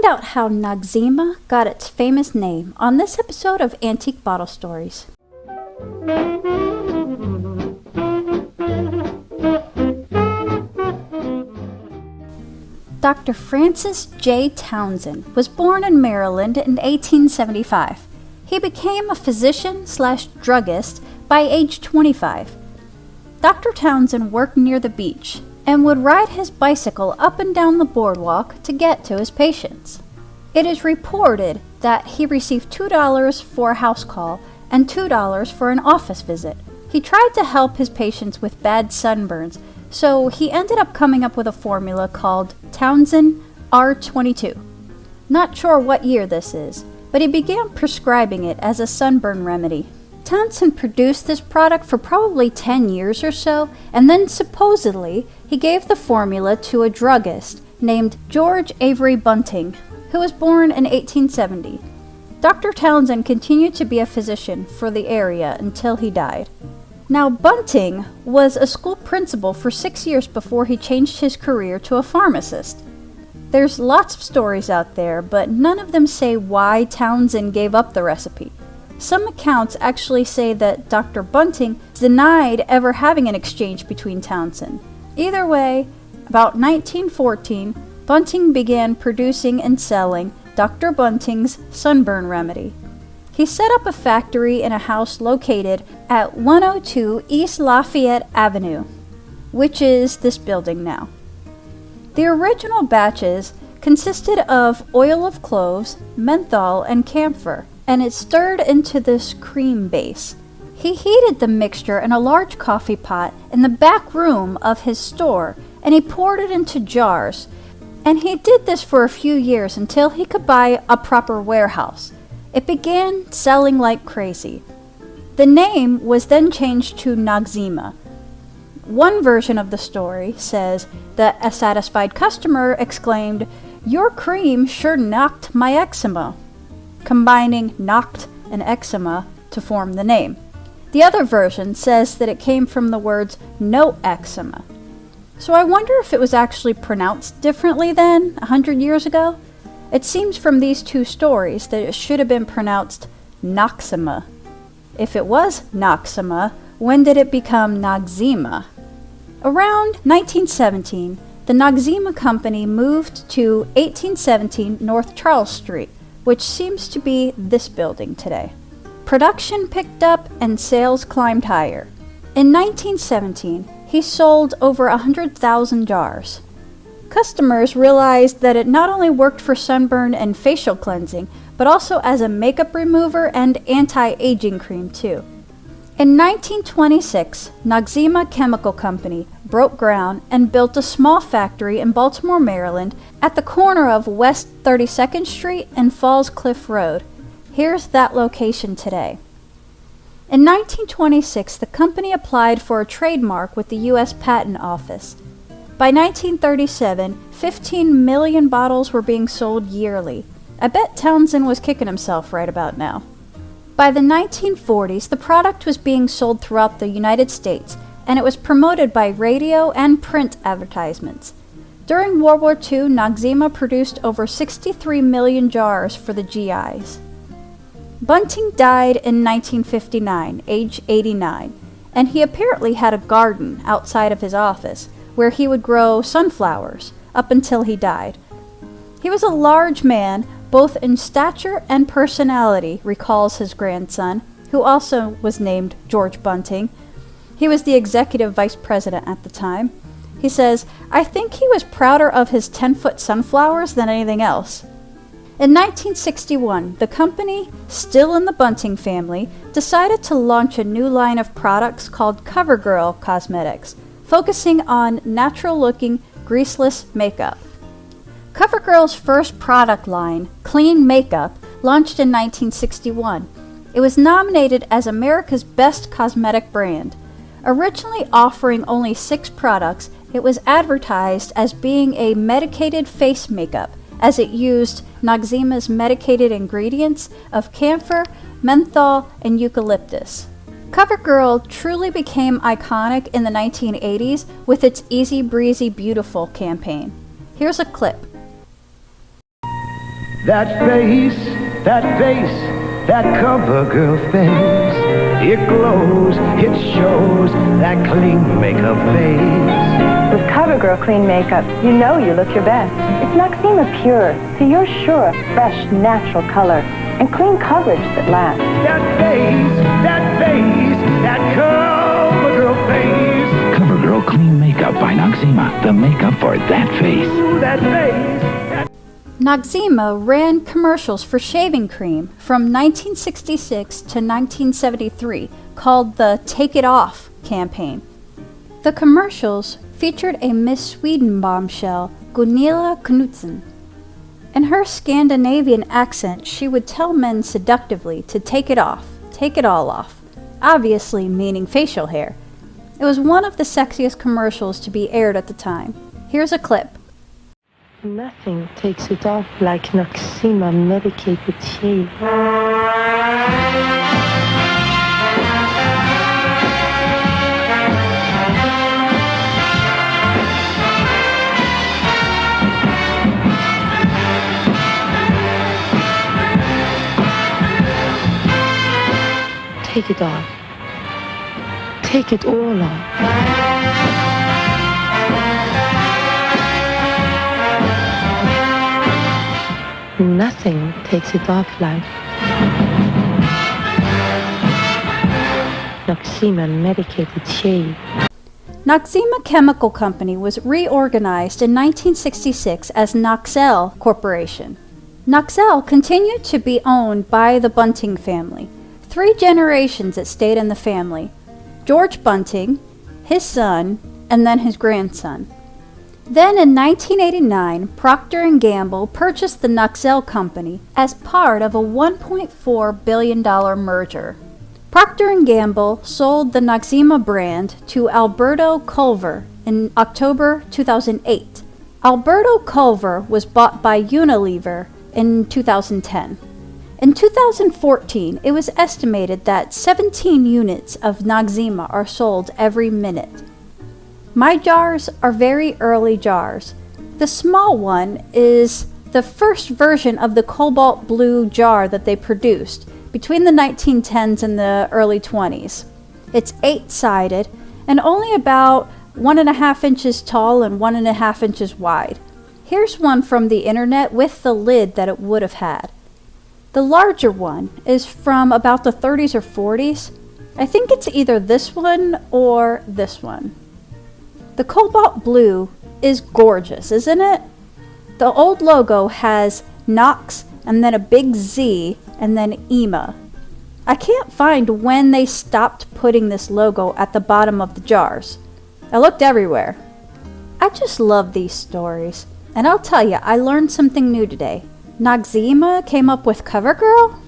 find out how Noxzema got its famous name on this episode of Antique Bottle Stories. Dr. Francis J. Townsend was born in Maryland in 1875. He became a physician/druggist by age 25. Dr. Townsend worked near the beach and would ride his bicycle up and down the boardwalk to get to his patients. It is reported that he received $2 for a house call and $2 for an office visit. He tried to help his patients with bad sunburns, so he ended up coming up with a formula called Townsend R22. Not sure what year this is, but he began prescribing it as a sunburn remedy. Townsend produced this product for probably 10 years or so, and then supposedly he gave the formula to a druggist named George Avery Bunting, who was born in 1870. Dr. Townsend continued to be a physician for the area until he died. Now, Bunting was a school principal for 6 years before he changed his career to a pharmacist. There's lots of stories out there, but none of them say why Townsend gave up the recipe. Some accounts actually say that Dr. Bunting denied ever having an exchange between Townsend. Either way, about 1914, Bunting began producing and selling Dr. Bunting's sunburn remedy. He set up a factory in a house located at 102 East Lafayette Avenue, which is this building now. The original batches consisted of oil of cloves, menthol, and camphor, and it stirred into this cream base. He heated the mixture in a large coffee pot in the back room of his store, and he poured it into jars. And he did this for a few years until he could buy a proper warehouse. It began selling like crazy. The name was then changed to Noxzema. One version of the story says that a satisfied customer exclaimed, "Your cream sure knocked my eczema," combining knocked and eczema to form the name. The other version says that it came from the words no eczema. So I wonder if it was actually pronounced differently then, 100 years ago? It seems from these two stories that it should have been pronounced Noxzema. If it was Noxzema, when did it become Noxzema? Around 1917, the Noxzema Company moved to 1817 North Charles Street, which seems to be this building today. Production picked up and sales climbed higher. In 1917, he sold over 100,000 jars. Customers realized that it not only worked for sunburn and facial cleansing, but also as a makeup remover and anti-aging cream too. In 1926, Noxzema Chemical Company broke ground and built a small factory in Baltimore, Maryland, at the corner of West 32nd Street and Falls Cliff Road. Here's that location today. In 1926, the company applied for a trademark with the U.S. Patent Office. By 1937, 15 million bottles were being sold yearly. I bet Townsend was kicking himself right about now. By the 1940s, the product was being sold throughout the United States, and it was promoted by radio and print advertisements. During World War II, Noxzema produced over 63 million jars for the GIs. Bunting died in 1959, age 89, and he apparently had a garden outside of his office where he would grow sunflowers up until he died. He was a large man, both in stature and personality, recalls his grandson, who also was named George Bunting. He was the executive vice president at the time. He says, "I think he was prouder of his 10-foot sunflowers than anything else." In 1961, the company, still in the Bunting family, decided to launch a new line of products called Covergirl Cosmetics, focusing on natural-looking, greaseless makeup. Covergirl's first product line, Clean Makeup, launched in 1961. It was nominated as America's Best Cosmetic Brand. Originally offering only 6 products, it was advertised as being a medicated face makeup, as it used Noxzema's medicated ingredients of camphor, menthol, and eucalyptus. Covergirl truly became iconic in the 1980s with its Easy Breezy Beautiful campaign. Here's a clip. That face, that Covergirl face. It glows, it shows that clean makeup face. With Covergirl Clean Makeup, you know you look your best. It's Noxzema Pure, so you're sure of fresh, natural color and clean coverage that lasts. That Covergirl face. Covergirl Clean Makeup by Noxzema, the makeup for that face. Ooh, that face. Noxzema ran commercials for shaving cream from 1966 to 1973 called the Take It Off campaign. The commercials featured a Miss Sweden bombshell, Gunilla Knudsen. In her Scandinavian accent, she would tell men seductively to take it off, take it all off, obviously meaning facial hair. It was one of the sexiest commercials to be aired at the time. Here's a clip. Nothing takes it off like Noxzema medicated shave. Take it off. Take it all off. Nothing takes it off like Noxzema medicated shave. Noxzema Chemical Company was reorganized in 1966 as Noxel Corporation. Noxel continued to be owned by the Bunting family. 3 generations it stayed in the family. George Bunting, his son, and then his grandson. Then in 1989, Procter & Gamble purchased the Noxel company as part of a $1.4 billion merger. Procter & Gamble sold the Noxzema brand to Alberto Culver in October 2008. Alberto Culver was bought by Unilever in 2010. In 2014, it was estimated that 17 units of Noxzema are sold every minute. My jars are very early jars. The small one is the first version of the cobalt blue jar that they produced between the 1910s and the early 20s. It's 8-sided and only about 1.5 inches tall and 1.5 inches wide. Here's one from the internet with the lid that it would have had. The larger one is from about the 30s or 40s. I think it's either this one or this one. The cobalt blue is gorgeous, isn't it? The old logo has Nox and then a big Z and then EMA. I can't find when they stopped putting this logo at the bottom of the jars. I looked everywhere. I just love these stories. And I'll tell you, I learned something new today. Noxzema came up with Covergirl?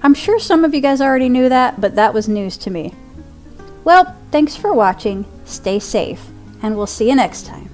I'm sure some of you guys already knew that, but that was news to me. Well, thanks for watching. Stay safe, and we'll see you next time.